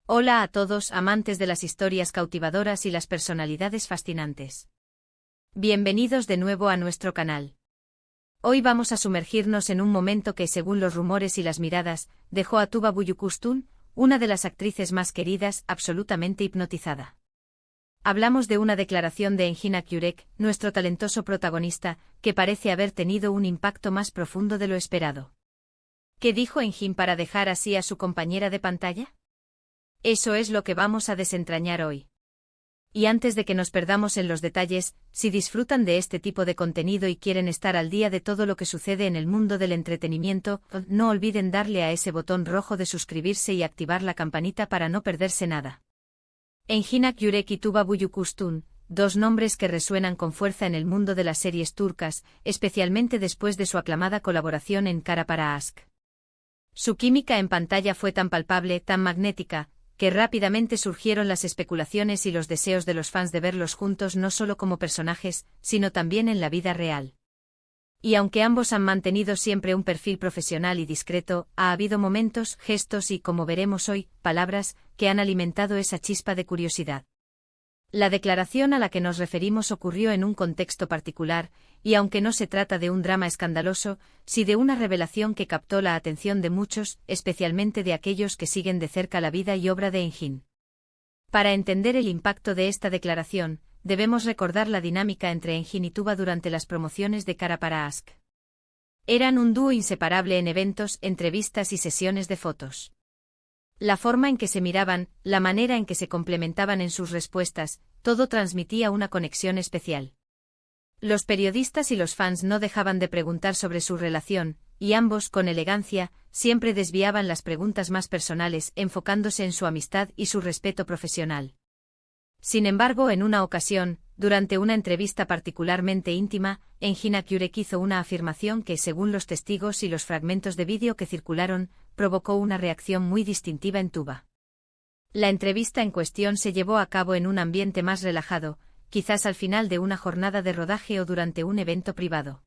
Hola a todos, amantes de las historias cautivadoras y las personalidades fascinantes. Bienvenidos de nuevo a nuestro canal. Hoy vamos a sumergirnos en un momento que, según los rumores y las miradas, dejó a Tuba Büyüküstün, una de las actrices más queridas, absolutamente hipnotizada. Hablamos de una declaración de Engin Akyürek, nuestro talentoso protagonista, que parece haber tenido un impacto más profundo de lo esperado. ¿Qué dijo Engin para dejar así a su compañera de pantalla? Eso es lo que vamos a desentrañar hoy. Y antes de que nos perdamos en los detalles, si disfrutan de este tipo de contenido y quieren estar al día de todo lo que sucede en el mundo del entretenimiento, no olviden darle a ese botón rojo de suscribirse y activar la campanita para no perderse nada. Engin Akyürek y Tuba Büyüküstün, dos nombres que resuenan con fuerza en el mundo de las series turcas, especialmente después de su aclamada colaboración en Kara Para Aşk. Su química en pantalla fue tan palpable, tan magnética, que rápidamente surgieron las especulaciones y los deseos de los fans de verlos juntos no solo como personajes, sino también en la vida real. Y aunque ambos han mantenido siempre un perfil profesional y discreto, ha habido momentos, gestos y, como veremos hoy, palabras, que han alimentado esa chispa de curiosidad. La declaración a la que nos referimos ocurrió en un contexto particular, y aunque no se trata de un drama escandaloso, sí de una revelación que captó la atención de muchos, especialmente de aquellos que siguen de cerca la vida y obra de Engin. Para entender el impacto de esta declaración, debemos recordar la dinámica entre Engin y Tuba durante las promociones de Kara Para Aşk. Eran un dúo inseparable en eventos, entrevistas y sesiones de fotos. La forma en que se miraban, la manera en que se complementaban en sus respuestas, todo transmitía una conexión especial. Los periodistas y los fans no dejaban de preguntar sobre su relación, y ambos, con elegancia, siempre desviaban las preguntas más personales, enfocándose en su amistad y su respeto profesional. Sin embargo, en una ocasión, durante una entrevista particularmente íntima, Engin Akyürek hizo una afirmación que, según los testigos y los fragmentos de vídeo que circularon, provocó una reacción muy distintiva en Tuba. La entrevista en cuestión se llevó a cabo en un ambiente más relajado, quizás al final de una jornada de rodaje o durante un evento privado.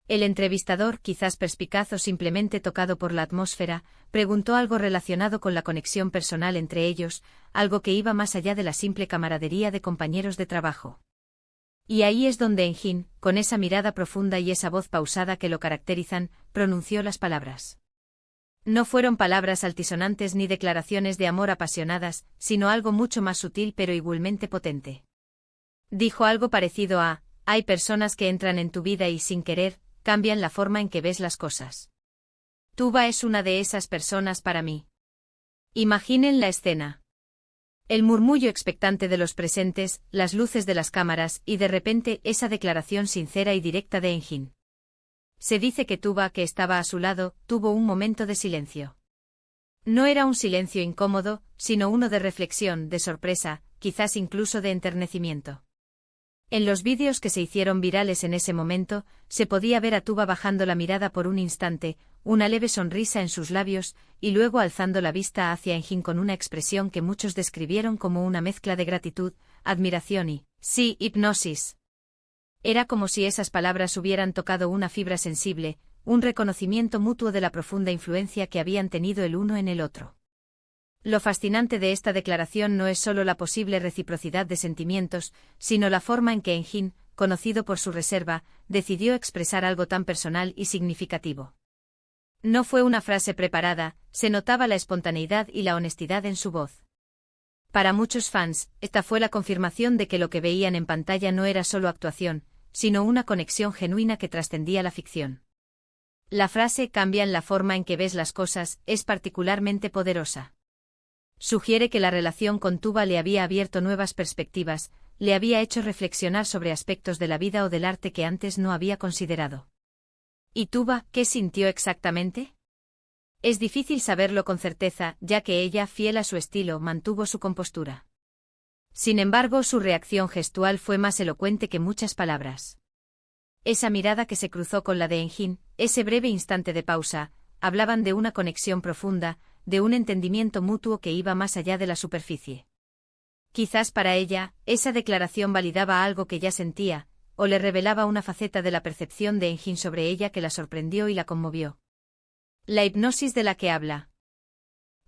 El entrevistador, quizás perspicaz o simplemente tocado por la atmósfera, preguntó algo relacionado con la conexión personal entre ellos, algo que iba más allá de la simple camaradería de compañeros de trabajo. Y ahí es donde Engin, con esa mirada profunda y esa voz pausada que lo caracterizan, pronunció las palabras. No fueron palabras altisonantes ni declaraciones de amor apasionadas, sino algo mucho más sutil pero igualmente potente. Dijo algo parecido a: hay personas que entran en tu vida y, sin querer, cambian la forma en que ves las cosas. Tuba es una de esas personas para mí. Imaginen la escena. El murmullo expectante de los presentes, las luces de las cámaras y de repente esa declaración sincera y directa de Engin. Se dice que Tuba, que estaba a su lado, tuvo un momento de silencio. No era un silencio incómodo, sino uno de reflexión, de sorpresa, quizás incluso de enternecimiento. En los vídeos que se hicieron virales en ese momento, se podía ver a Tuba bajando la mirada por un instante, una leve sonrisa en sus labios, y luego alzando la vista hacia Engin con una expresión que muchos describieron como una mezcla de gratitud, admiración y, sí, hipnosis. Era como si esas palabras hubieran tocado una fibra sensible, un reconocimiento mutuo de la profunda influencia que habían tenido el uno en el otro. Lo fascinante de esta declaración no es solo la posible reciprocidad de sentimientos, sino la forma en que Engin, conocido por su reserva, decidió expresar algo tan personal y significativo. No fue una frase preparada, se notaba la espontaneidad y la honestidad en su voz. Para muchos fans, esta fue la confirmación de que lo que veían en pantalla no era solo actuación, sino una conexión genuina que trascendía la ficción. La frase «cambian la forma en que ves las cosas» es particularmente poderosa. Sugiere que la relación con Tuba le había abierto nuevas perspectivas, le había hecho reflexionar sobre aspectos de la vida o del arte que antes no había considerado. ¿Y Tuba, qué sintió exactamente? Es difícil saberlo con certeza, ya que ella, fiel a su estilo, mantuvo su compostura. Sin embargo, su reacción gestual fue más elocuente que muchas palabras. Esa mirada que se cruzó con la de Engin, ese breve instante de pausa, hablaban de una conexión profunda, de un entendimiento mutuo que iba más allá de la superficie. Quizás para ella, esa declaración validaba algo que ya sentía, o le revelaba una faceta de la percepción de Engin sobre ella que la sorprendió y la conmovió. La hipnosis de la que habla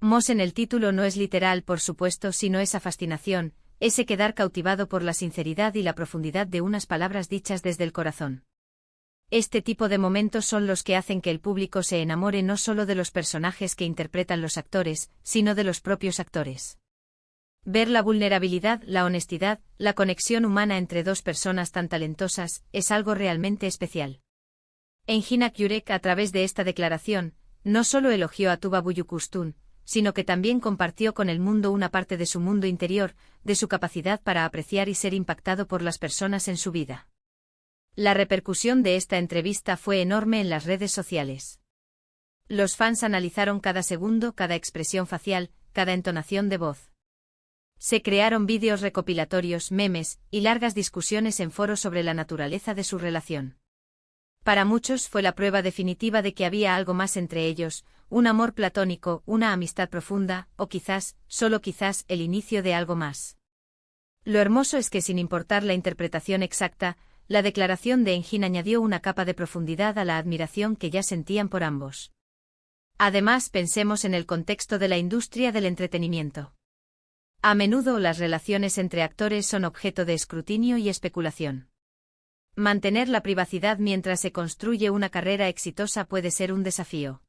Mos en el título no es literal, por supuesto, sino esa fascinación, ese quedar cautivado por la sinceridad y la profundidad de unas palabras dichas desde el corazón. Este tipo de momentos son los que hacen que el público se enamore no solo de los personajes que interpretan los actores, sino de los propios actores. Ver la vulnerabilidad, la honestidad, la conexión humana entre dos personas tan talentosas, es algo realmente especial. Engin Akyurek, a través de esta declaración, no solo elogió a Tuba Büyüküstün, sino que también compartió con el mundo una parte de su mundo interior, de su capacidad para apreciar y ser impactado por las personas en su vida. La repercusión de esta entrevista fue enorme en las redes sociales. Los fans analizaron cada segundo, cada expresión facial, cada entonación de voz. Se crearon vídeos recopilatorios, memes, y largas discusiones en foros sobre la naturaleza de su relación. Para muchos fue la prueba definitiva de que había algo más entre ellos, un amor platónico, una amistad profunda, o quizás, solo quizás, el inicio de algo más. Lo hermoso es que sin importar la interpretación exacta, la declaración de Engin añadió una capa de profundidad a la admiración que ya sentían por ambos. Además, pensemos en el contexto de la industria del entretenimiento. A menudo las relaciones entre actores son objeto de escrutinio y especulación. Mantener la privacidad mientras se construye una carrera exitosa puede ser un desafío.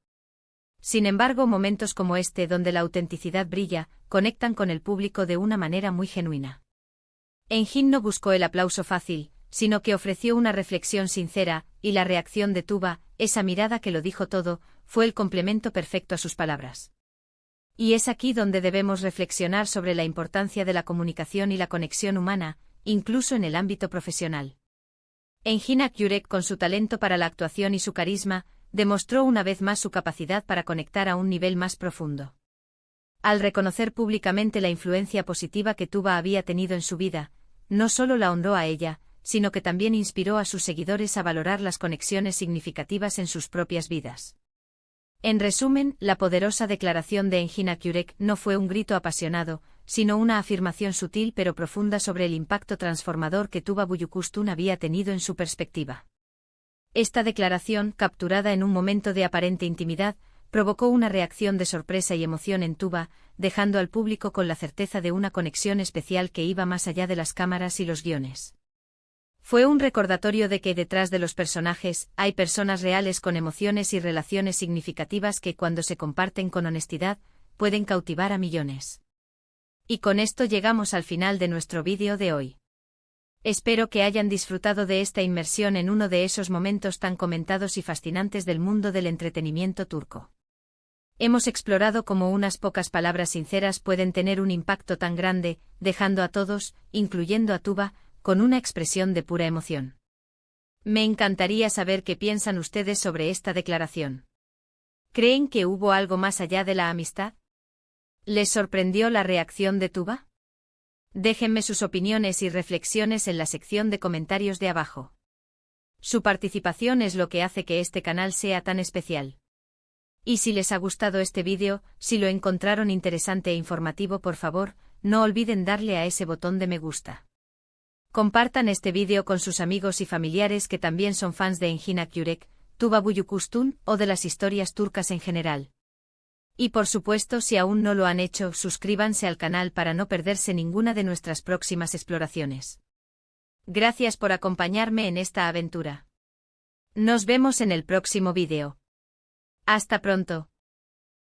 Sin embargo, momentos como este, donde la autenticidad brilla, conectan con el público de una manera muy genuina. Engin no buscó el aplauso fácil, sino que ofreció una reflexión sincera, y la reacción de Tuba, esa mirada que lo dijo todo, fue el complemento perfecto a sus palabras. Y es aquí donde debemos reflexionar sobre la importancia de la comunicación y la conexión humana, incluso en el ámbito profesional. Engin Akyurek, con su talento para la actuación y su carisma, demostró una vez más su capacidad para conectar a un nivel más profundo. Al reconocer públicamente la influencia positiva que Tuba había tenido en su vida, no solo la honró a ella, sino que también inspiró a sus seguidores a valorar las conexiones significativas en sus propias vidas. En resumen, la poderosa declaración de Engin Akyurek no fue un grito apasionado, sino una afirmación sutil pero profunda sobre el impacto transformador que Tuba Büyüküstün había tenido en su perspectiva. Esta declaración, capturada en un momento de aparente intimidad, provocó una reacción de sorpresa y emoción en Tuba, dejando al público con la certeza de una conexión especial que iba más allá de las cámaras y los guiones. Fue un recordatorio de que detrás de los personajes hay personas reales con emociones y relaciones significativas que, cuando se comparten con honestidad, pueden cautivar a millones. Y con esto llegamos al final de nuestro vídeo de hoy. Espero que hayan disfrutado de esta inmersión en uno de esos momentos tan comentados y fascinantes del mundo del entretenimiento turco. Hemos explorado cómo unas pocas palabras sinceras pueden tener un impacto tan grande, dejando a todos, incluyendo a Tuba, con una expresión de pura emoción. Me encantaría saber qué piensan ustedes sobre esta declaración. ¿Creen que hubo algo más allá de la amistad? ¿Les sorprendió la reacción de Tuba? Déjenme sus opiniones y reflexiones en la sección de comentarios de abajo. Su participación es lo que hace que este canal sea tan especial. Y si les ha gustado este vídeo, si lo encontraron interesante e informativo, por favor, no olviden darle a ese botón de me gusta. Compartan este vídeo con sus amigos y familiares que también son fans de Engin Akyurek, Tuba Büyüküstün o de las historias turcas en general. Y por supuesto, si aún no lo han hecho, suscríbanse al canal para no perderse ninguna de nuestras próximas exploraciones. Gracias por acompañarme en esta aventura. Nos vemos en el próximo vídeo. Hasta pronto.